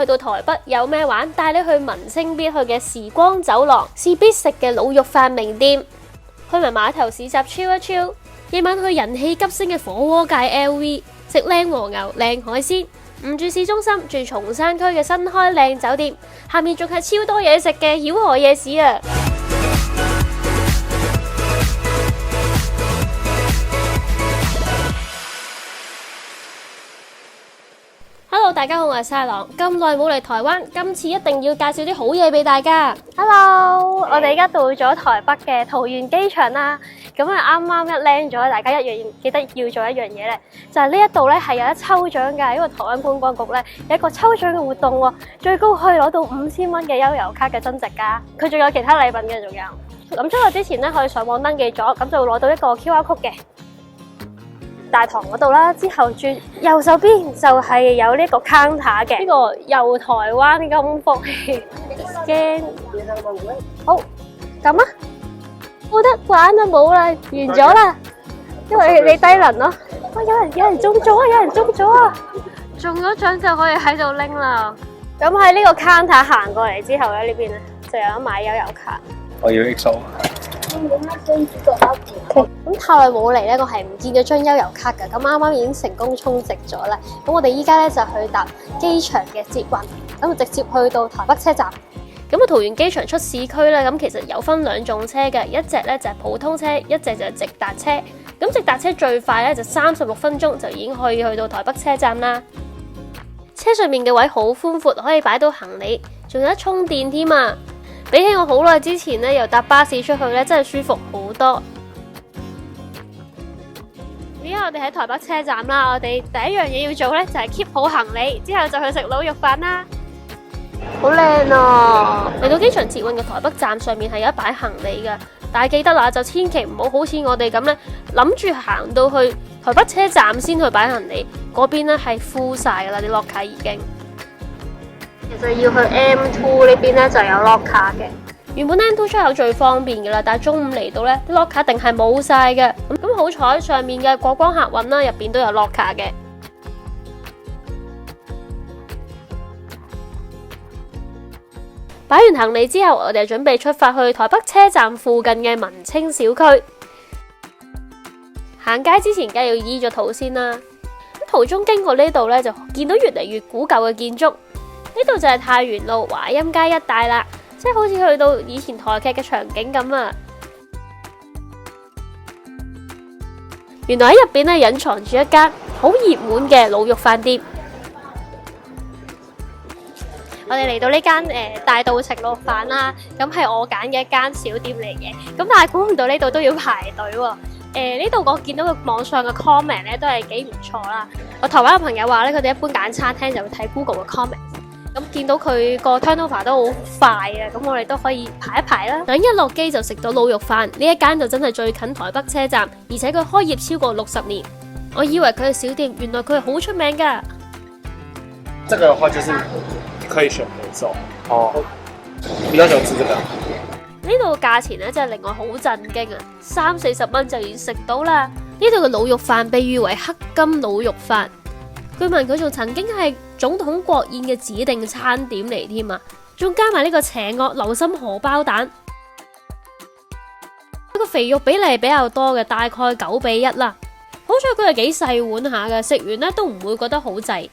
去到台北有咩玩，帶你去文青必去嘅時光走廊，試必食嘅滷肉飯名店，去埋碼頭市集超一超，夜晚去人氣急升嘅火鍋界 LV， 食靚和牛、靚海鮮，唔住市中心，住松山區嘅新開靚酒店，下面仲係超多嘢食嘅曉河夜市啊！Hello， 大家好，我係沙朗。咁耐冇嚟台灣，今次一定要介紹啲好嘢俾大家。Hello， 我哋而家到咗台北嘅桃園機場啦。咁啊，啱啱一 land 咗，大家一樣記得要做一樣嘢咧，就係呢一度咧係有得抽獎㗎。因為台灣觀光局咧有一個抽獎嘅活動喎，最高可以攞到5000蚊嘅悠遊卡嘅增值㗎。佢仲有其他禮品嘅，仲有。咁出嚟之前咧，可以上網登記咗，咁就會攞到一個 QR code 嘅。大堂嗰度啦，之後轉右手邊就係有呢個 counter 嘅，呢個遊台灣金福氣 scan。好，咁啊，冇得玩就冇啦，完咗啦，因為你低能咯。哇，有人中咗啊！有人中咗啊！中咗獎就可以喺度拎啦。咁喺呢個 counter 行過嚟之後咧，呢邊咧就有得買悠遊卡。我要 XO。咁太耐冇嚟咧，我係唔見咗張悠遊卡㗎。咁啱啱已經成功充值咗啦。咁我哋依家咧就去搭機場嘅捷運，咁就直接去到台北車站。咁啊，桃園機場出市區咧，咁其實有分兩種車嘅，一隻咧就係普通車，一隻就係直達車。咁直達車最快咧就36分鐘就已經可以去到台北車站啦。車上面嘅位好寬闊，可以擺到行李，仲有得充電添啊！比起我好耐之前咧，又搭巴士出去咧，真係舒服好多。而家我哋喺台北車站啦，我哋第一樣嘢要做咧就係 keep 好行李，之後就去食滷肉飯啦。好靚啊！嚟到機場捷運嘅台北站上面係有一擺行李㗎，但係記得啦，就千祈唔好好似我哋咁咧，諗住行到去台北車站先去擺行李，嗰邊咧係 full 晒㗎啦，啲 locker 已經。其實要去 M2 呢邊咧就有 locker 嘅，原本 M2 出口最方便嘅啦，但係中午嚟到咧啲 locker 定係冇晒嘅。咁好彩上面嘅國光客運啦，入邊都有 locker 嘅。擺完行李之後，我哋準備出發去台北車站附近嘅文青小區。行街之前梗係要醫咗肚先啦。途中經過呢度咧，就見到越嚟越古舊嘅建築。呢度就係太原路華陰街一帶啦，即係好似去到以前台劇嘅場景咁啊！原來喺入邊咧隱藏住一間好熱門嘅滷肉飯店。我哋嚟到呢間大道食滷肉飯啦，咁係我揀嘅一間小店嚟嘅，咁但係估唔到呢度都要排隊喎。呢度我見到個網上嘅 comment 咧都係幾唔錯啦。我台灣嘅朋友話咧，佢哋一般揀餐廳就會睇 Google 嘅 comment。咁見到佢個 turnover 都好快啊，咁我哋都可以排一排啦。等一落機就食到滷肉飯，呢一間就真係最近台北車站，而且佢開業超過60年。我以為佢係小店，原來佢係好出名㗎。這個的話就是可以選回收哦，比較想吃這個。呢度價錢咧真係令我好震驚啊！30-40蚊就已經食到啦。呢度嘅滷肉飯被譽為黑金滷肉飯。據聞佢仲曾經係總統國宴嘅指定餐點嚟添啊！仲加埋呢個邪惡流心荷包蛋，呢個肥肉比例比較多嘅，大概9:1啦。好彩佢係幾細碗下嘅，食完咧都唔會覺得好滯。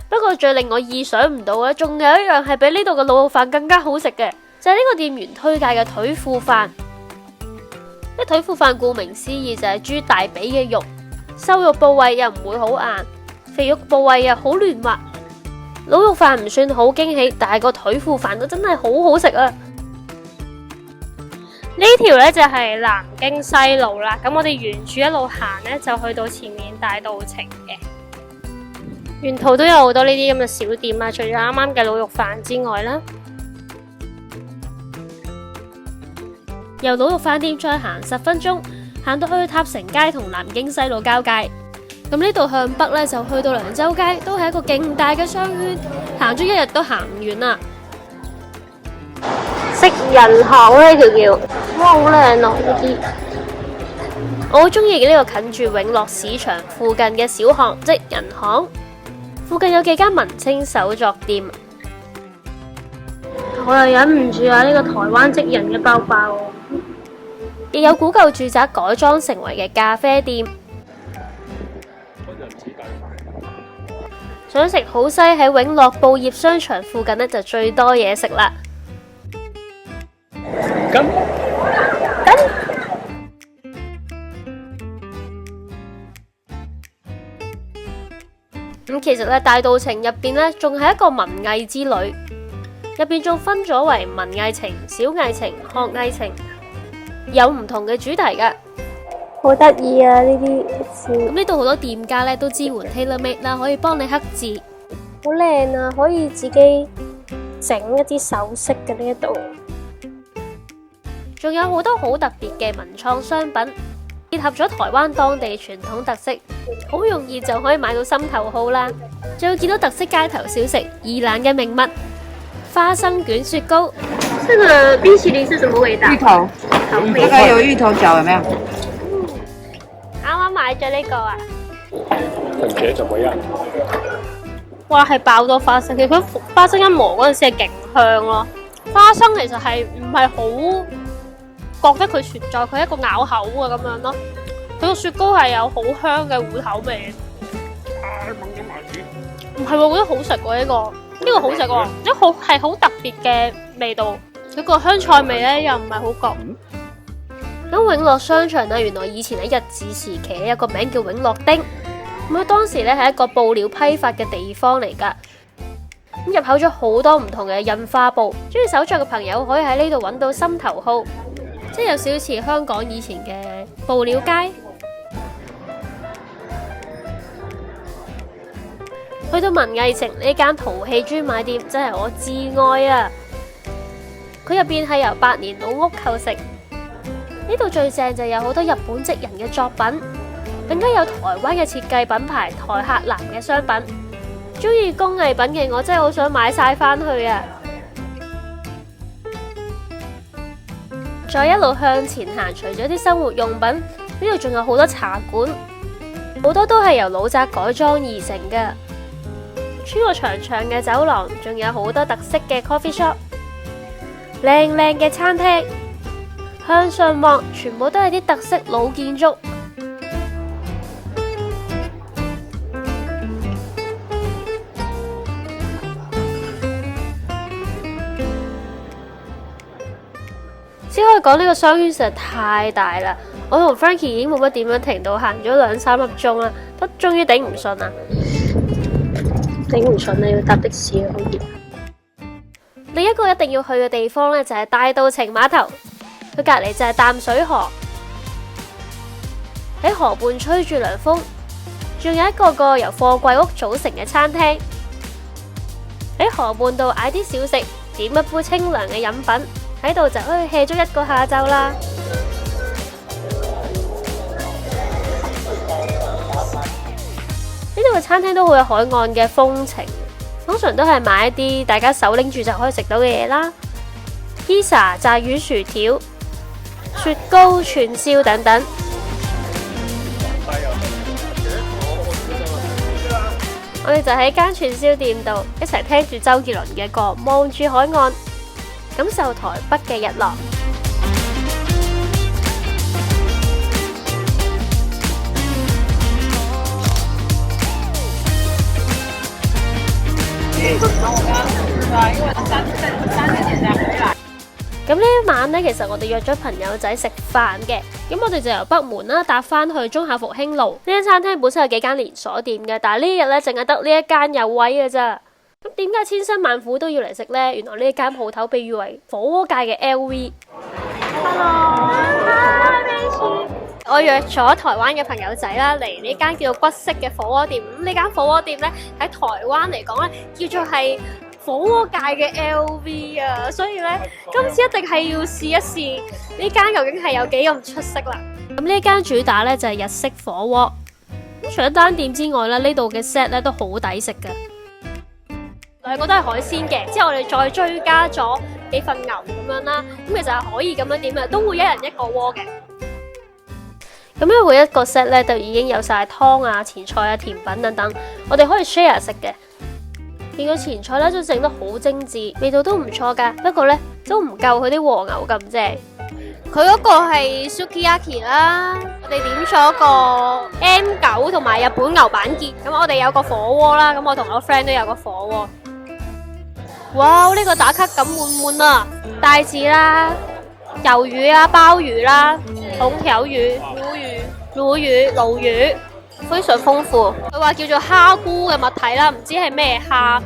不過最令我意想唔到嘅，仲有一樣係比呢度嘅滷肉飯更加好食嘅，就係呢個店員推介嘅腿富飯。呢腿富飯顧名思義就係豬大髀嘅肉，瘦肉部位又唔會好硬。肥肉部位又好嫩滑，滷肉飯唔算好驚喜，但係個腿富飯都真係好好食啊！呢條呢就係南京西路啦，咁我哋沿住一路行呢，就去到前面大稻埕嘅。沿途都有好多呢啲咁嘅小店啊，除咗啱啱嘅滷肉飯之外啦，由滷肉飯店再行10分鐘，行到去塔城街同南京西路交界。咁呢度向北咧就去到涼州街，都係一個勁大嘅商圈，行咗一日都行唔完啦。食人行呢條叫，哇好靚啊呢啲！我好中意呢個近住永樂市場附近嘅小巷，即人行。附近有幾間文青手作店，我又忍唔住啊！呢個台灣職人嘅包包，亦有古舊住宅改裝成為嘅咖啡店。想食好西喺永樂報業商場附近呢，就最多嘢食啦。咁其實咧，大稻埕入邊咧，仲係一個文藝之旅，入邊仲分咗為文藝埕、小藝埕、學藝埕，有唔同嘅主題噶，好得意啊！呢啲字，咁呢度好多店家咧都支援 tailor-made 啦，可以幫你刻字，好靚啊！可以自己整一啲首飾嘅呢一度，仲有好多好特別嘅文創商品，結合咗台灣當地傳統特色。好容易就可以買到心頭好啦，仲有見到特色街頭小食宜蘭嘅名物花生卷雪糕。這個冰淇淋是什麼味道？芋頭，這個有芋頭角，有沒有？啱啱買咗呢個啊，很覺怎麼樣？哇，係爆咗花生嘅，佢花生一磨嗰陣時係勁香咯。花生其實係唔係好覺得佢存在，佢係一個咬口啊咁樣咯。佢個雪糕係有好香嘅芋頭味，唔係喎，我覺得好食喎呢個好食喎，即係好特別嘅味道。佢個香菜味咧又唔係好覺。咁永樂商場咧，原來以前喺日治時期有個名叫永樂町，咁佢當時咧係一個布料批發嘅地方嚟㗎。咁入口咗好多唔同嘅印花布，中意手作嘅朋友可以喺呢度揾到心頭好，即係有少少似香港以前嘅布料街。去到文藝埕呢間陶器專賣店真係我至愛啊！佢入邊係由百年老屋構成，呢度最正就有好多日本職人嘅作品，更加有台灣嘅設計品牌台客男嘅商品。中意工藝品嘅我真係好想買晒返去啊！再一路向前行，除咗啲生活用品，呢度仲有好多茶館，好多都係由老宅改裝而成嘅。穿過長長嘅走廊，仲有好多特色嘅 coffee shop， 靚靚嘅餐廳，向上望全部都係啲特色老建築。只可以講呢個商圈實在太大啦，我同 Frankie 已經冇乜點樣停到，行咗2-3粒鐘啦，都終於頂唔順啦。頂唔順你要搭的士啊！好熱。另一個一定要去嘅地方呢，就係大稻埕碼頭，佢隔籬就係淡水河，喺河畔吹住涼風，仲有一個個由貨櫃屋組成嘅餐廳，喺河畔度嗌啲小食，點一杯清涼嘅飲品，喺度就可以 hea 足一個下晝啦。呢度嘅餐廳都好有海岸嘅風情，通常都係買一啲大家手拎住就可以食到嘅嘢啦，披薩、炸魚薯條、雪糕、串燒等等。我哋就喺間串燒店度一齊聽住周杰倫嘅歌，望住海岸，感受台北嘅日落。咁呢一晚呢，其實我哋約咗朋友仔食飯嘅，咁我哋就由北門啦搭翻去忠孝復興路。呢間餐廳本身有幾間連鎖店嘅，但係呢日呢，淨係得呢一間有位嘅咋。咁點解千辛萬苦都要嚟食呢？原來呢一間鋪頭被譽為火鍋界嘅 LV。Hello，我約咗台灣嘅朋友仔啦嚟呢間叫做骨式嘅火鍋店。咁呢間火鍋店呢，喺台灣嚟講呢，叫做係火鍋界嘅 LV 啊，所以咧今次一定係要試一試呢間究竟係有幾咁出色啦。咁呢間主打咧就係日式火鍋，咁除咗單點之外咧，呢度嘅 set 咧都好抵食嘅，兩個都係海鮮嘅，之後我哋再追加咗幾份牛咁樣啦，咁其實係可以咁樣點嘅，都會一人一個鍋嘅。咁咧每一個 set 咧就已經有晒湯啊、前菜啊、甜品等等，我哋可以 share 食嘅。見個前菜咧都整得好精緻，味道都唔錯㗎。不過咧都唔夠佢啲和牛咁正。佢嗰個係 sukiyaki 啦，我哋點咗個 M9同埋日本牛板腱。咁我哋有個火鍋啦，咁我同我 friend 都有個火鍋。哇！呢個打卡感滿滿啊！帶子啦、魷魚啦、鮑魚啦、紅條魚、鱸魚，非常豐富。佢話叫做蝦菇嘅物體啦，唔知係咩蝦。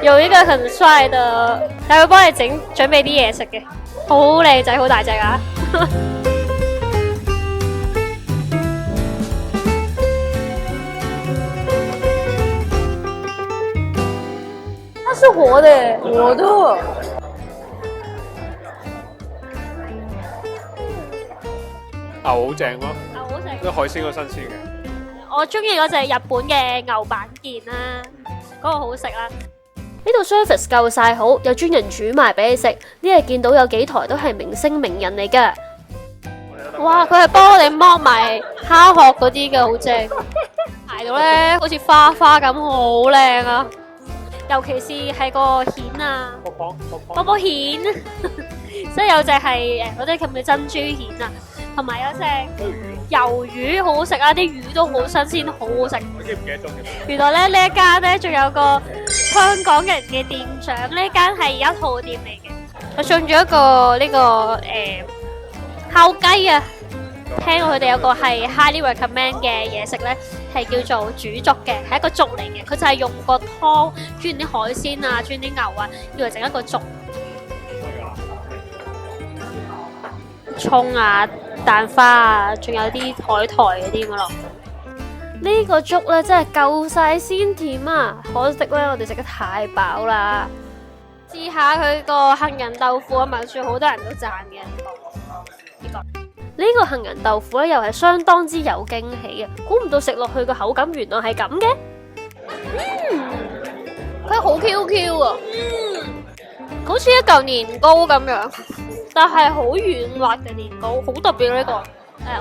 有一個很帥的，但佢幫你準備啲嘢食嘅，好靚仔，好大隻啊！它是活的，活的。牛好正咯，牛好食。啲海鮮都新鮮嘅。我中意嗰隻日本嘅牛板腱啦，嗰個好食啦。呢度 service 夠晒好，有專人煮埋俾你食。呢日見到有幾台都係明星名人嚟噶。哇！佢係幫我哋剝埋蝦殼嗰啲嘅，好正。排到咧好似花花咁，好靚啊！尤其是係個蜆啊，波波蜆，即係有隻係嗰啲咁嘅珍珠蜆啊，同埋有隻魷魚好好食啊！啲魚都好新鮮，好好食。我已經唔記得咗嘅。原來咧呢一間咧仲有個香港人嘅店長，呢間係一號店嚟嘅。我送咗一個呢個烤雞啊！聽佢哋有個係 highly recommend 嘅嘢食咧，係叫做煮粥嘅，係一個粥嚟嘅。佢就係用個湯轉啲海鮮啊，轉啲牛啊，要嚟整一個粥。葱啊、蛋花啊，仲有啲海苔嗰啲咁咯。呢個粥咧真係夠晒鮮甜啊！可惜咧我哋食得太飽啦。試下佢個杏仁豆腐啊，聞說好多人都讚嘅呢個杏仁豆腐咧，又係相當之有驚喜嘅。估唔到食落去個口感原來係咁嘅。佢好 QQ 啊，好似一嚿年糕咁樣，但係好軟滑嘅年糕，好特別呢個。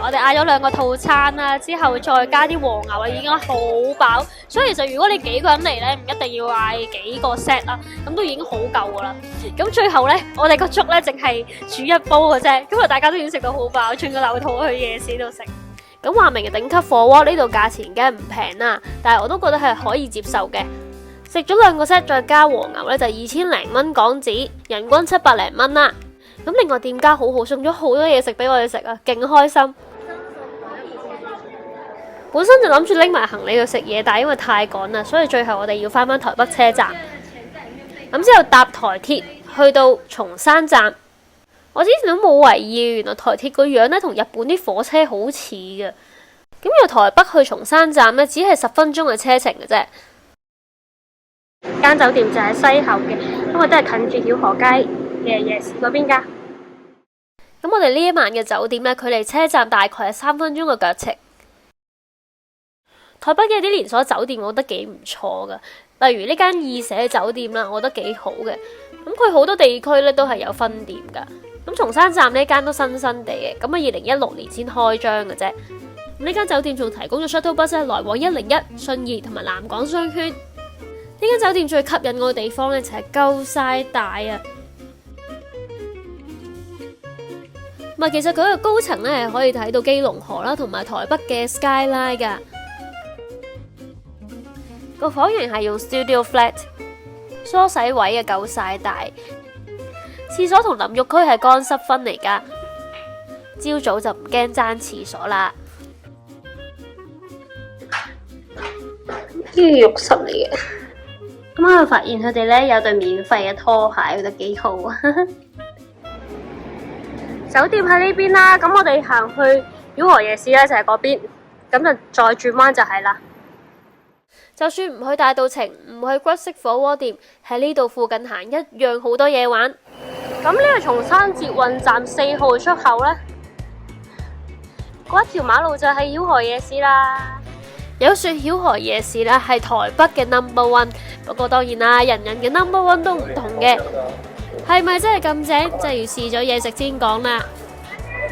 我哋嗌咗2個套餐啦，之後再加啲和牛啊，已經好飽。所以其實如果你幾個人嚟咧，唔一定要嗌幾個 set 啦，咁都已經好夠噶啦。咁最後咧，我哋個粥咧淨係煮一煲嘅啫，咁啊大家都已經食到好飽，轉個流肚去夜市度食。咁話明嘅頂級火鍋呢度價錢梗係唔平啦，但係我都覺得係可以接受嘅。食咗2個 set 再加和牛咧，就2000零蚊港紙，人均700零蚊啦。咁另外店家好好，送咗好多嘢食俾我哋食啊，勁開心。本身就諗住拎埋行李去食嘢，但係因為太趕啦，所以最後我哋要翻台北車站。咁之後搭台鐵去到松山站。我之前都冇為意，原來台鐵個樣咧同日本啲火車好似嘅。咁由台北去松山站咧，只係10分鐘嘅車程嘅啫。間酒店就喺西口嘅，因為都係近住曉河街嘅夜市嗰邊噶。咁我哋呢一晚嘅酒店咧，距離車站大概係3分鐘嘅腳程。台北嘅啲連鎖酒店，我覺得幾唔錯噶。例如呢間意社酒店啦，我覺得幾好嘅。咁佢好多地區咧都係有分店噶。咁松山站呢間都新新地嘅，咁啊2016年先開張嘅啫。呢間酒店仲提供咗 shuttle bus 來往101、信義同埋南港商圈。呢間酒店最吸引我嘅地方咧就係夠晒大啊！其實佢嘅高層咧係可以睇到基隆河啦，同埋台北嘅 skyline 噶。個房型係用 studio flat， 梳洗位啊夠晒大，廁所同淋浴區係乾濕分嚟噶。朝早就唔驚爭廁所啦。呢個浴室嚟嘅，咁我發現佢哋咧有對免費嘅拖鞋，覺得幾好啊！酒店喺呢邊啦，咁我哋行去曉河夜市咧就係嗰邊，咁就再轉彎就係啦。就算唔去大稻埕，唔去骨式火鍋店，喺呢度附近行一樣好多嘢玩。咁呢個松山捷運站4號出口呢，嗰一條馬路就係曉河夜市啦。有說曉河夜市啦係台北嘅 No.1， 不過當然啦，人人嘅 No.1 都唔同嘅。係咪真係咁正？真係要試咗嘢食先講啦。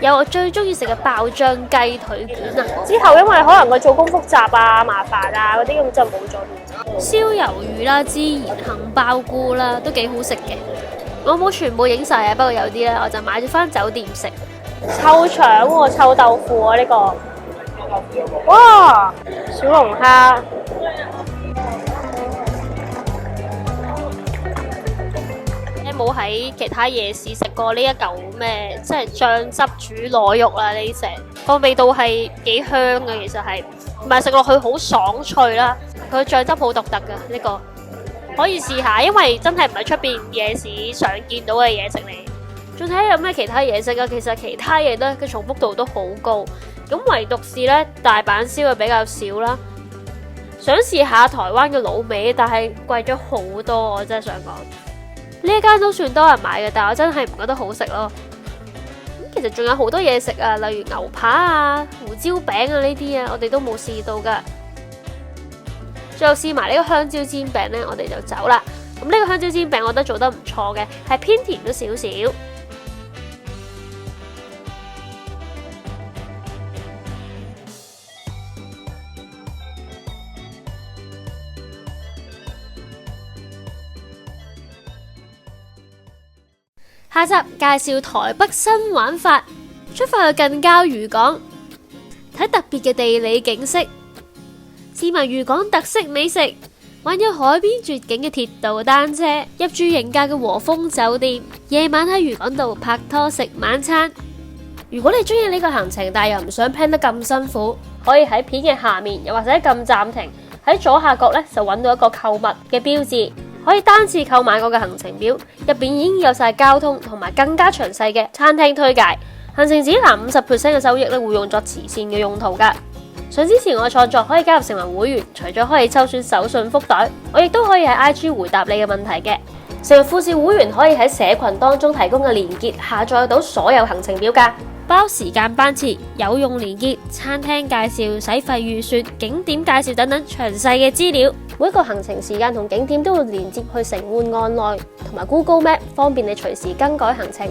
有我最中意食嘅爆醬雞腿卷啊！之後因為可能佢做工複雜啊、麻煩啊嗰啲咁就冇咗。燒魷魚啦、孜然杏鮑菇啦，都幾好食嘅。我冇全部影晒啊，不過有啲咧我就買咗翻酒店食。臭腸喎、臭豆腐啊呢個。哇！小龍蝦。冇喺其他夜市食過呢一嚿咩，即係醬汁煮螺肉啦，呢隻個味道係幾香嘅，其實係唔係食落去好爽脆啦，佢醬汁好獨特噶，呢個可以試下，因為真係唔係出邊夜市常見到嘅嘢食嚟。仲睇下有咩其他嘢食啊？其實其他嘢咧嘅重複度都好高，咁唯獨是咧大阪燒就比較少啦。想試下台灣嘅滷味，但係貴咗好多，我真係想講。呢一間都算多人買嘅，但我真係唔覺得好食咯。其實仲有好多嘢食啊，例如牛扒啊、胡椒餅啊呢啲啊，我哋都冇試到噶。最後試埋呢個香蕉煎餅呢，我哋就走啦。咁呢個香蕉煎餅，我覺得做得唔錯嘅，係偏甜咗少少。下集介紹台北新玩法，出發去近郊漁港睇特別嘅地理景色，試埋漁港特色美食，玩有海邊絕景嘅鐵道單車，入住型價嘅和風酒店，夜晚喺漁港度拍拖食晚餐。如果你中意呢個行程，但又唔想 plan 得咁辛苦，可以喺片嘅下面，又或者撳暫停，喺左下角呢就揾到一個購物嘅標誌。可以單次購買我嘅行程表，入邊已經有晒交通同埋更加詳細嘅餐廳推介。行程指南50% 嘅收益咧會用作慈善嘅用途噶。想支持我嘅創作，可以加入成為會員，除咗可以抽選手信福袋，我亦都可以喺 IG 回答你嘅問題嘅。成為富士會員可以喺社群當中提供嘅連結下載到所有行程表噶，包時間班次、有用連結、餐廳介紹、使費預算、景點介紹等等詳細嘅資料。每個行程時間同景點都會連接去城換案內同埋 Google Map，方便你隨時更改行程。